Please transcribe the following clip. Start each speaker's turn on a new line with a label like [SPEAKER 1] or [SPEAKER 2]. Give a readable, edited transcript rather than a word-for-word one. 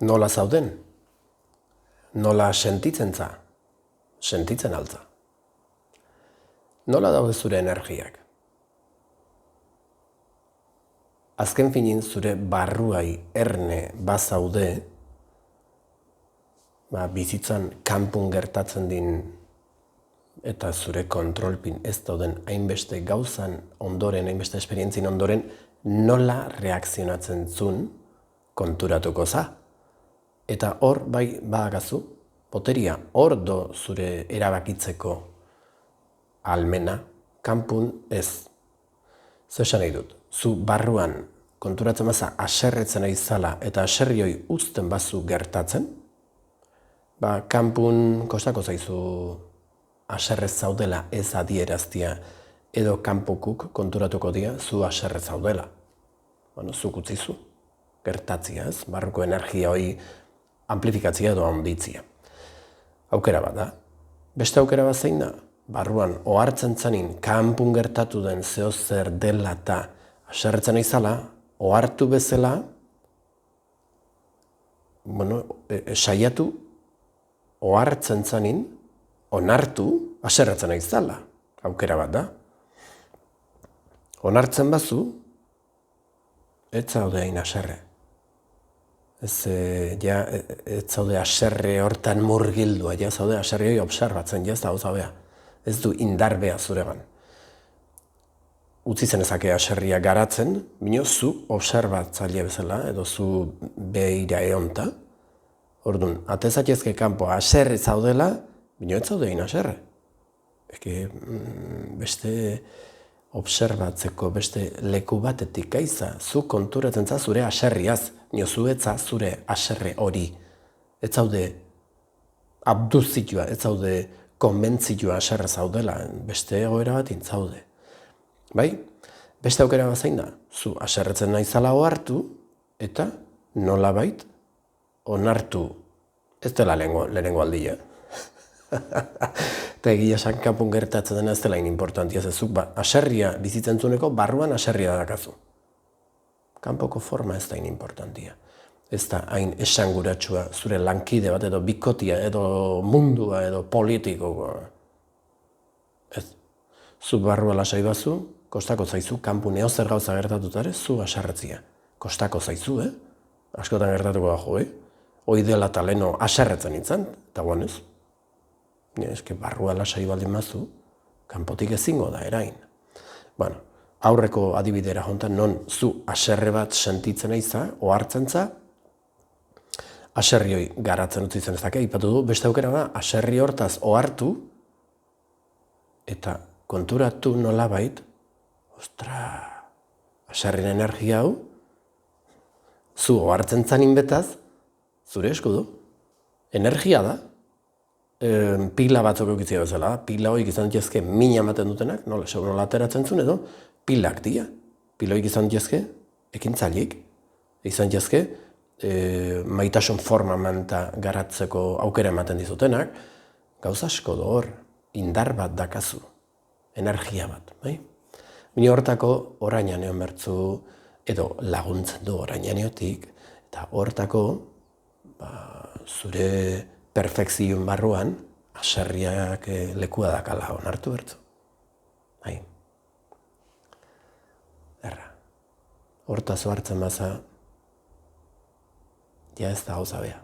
[SPEAKER 1] Nola zauden? Nola sentitzen za? Sentitzen altza? Nola daude zure energiak? Azken finin zure barruai erne bazaude, bizitzan kanpun gertatzen din eta zure kontrolpin ez dauden hainbeste gauzan ondoren, hainbeste esperientzin ondoren, nola reakzionatzen zun konturatuko za. Eta hor, bai, badagazu, boteria, hor do zure erabakitzeko almena, kanpun ez. Zer esan nahi dut, zu barruan konturatzen baza aserretzen aizala eta aserrioi uzten bazu gertatzen, kanpun kostako zaizu aserrez zaudela ez adieraztia edo kanpokuk konturatuko dia zu aserrez zaudela. Zuk utzizu, gertatzia ez, barruko energia hori amplifikatzia edo handitzia. Aukera bat da. Beste aukera bat zein da? Barruan ohartzen zanin kanpun gertatu den zeo zer dela eta aserretzen aizala, ohartu bezala, saiatu ohartzen zanin, onartu, aserretzen aizala. Aukera bat da. Onartzen bazu, ez zaude hain aserre. Ez zaude aserre hortan murgildua, zaude aserre hori observatzen, ez da zaudea. Ez du indarbea zuregan. Utzi zenezake aserria garatzen, bino zu observatzaile bezala, edo zu behira eonta. Orduan, atezatezke kanpo aserre zaudela, bino ez zaude hain aserre. Beste observatzeko beste leku batetik gaiza, zu konturatzen za zure aserriaz, nio zu etza zure aserre hori. Ez zaude abduzitua, ez zaude konbentzitua aserre zaudela, beste egoera bat intzaude. Bai? Beste aukera bat zein da, zu aserretzen naizala ohartu, eta nolabait onartu, ez dela lehenengo aldia. Eta egia esan kanpun gertatzen dena ez dela importantia zezuk, aserria bizitzen zuneko barruan aserria dakazu. Kanpoko forma ez da importantia. Ez da hain esanguratsua zure lankide bat edo bikotia edo mundua edo politikoa. Ez. Zu barrua lasai bazu, kostako zaizu, kanpun eozer gauza gertatutare, zu aserretzia. Kostako zaizu, askotan gertatuko da jo, hoi dela taleno aserretzen nintzen, eta guanez. Barrua lasai baldin mazu, kanpotik ezingo da erain. Aurreko adibidera jontan, non zu aserre bat sentitzen aiza, ohartzen za, aserrioi garatzen utzi zen ezake, ipatu du, beste aukera da, aserri hortaz ohartu, eta konturatu nolabait, aserrien energia hau, zu ohartzen zanin betaz, zure esku du, energia da, pila batzuk eukitzia bezala, pila hoik izan dituzke mina ematen dutenak, nola ateratzen zuen edo, pilak dira. Pila hoik izan dituzke, ekintzaileik, izan dituzke, maitasun forma manta garatzeko aukera ematen dizutenak, gauza asko do hor, indar bat dakazu, energia bat, bai? Bini hortako orainan egon bertzu, edo laguntzen du orainaneotik, eta hortako, zure perfekzioen barruan, aserriak lekua dakala onartu bertzu. Hortaz ohartzen baza, ja ez da gauza bea.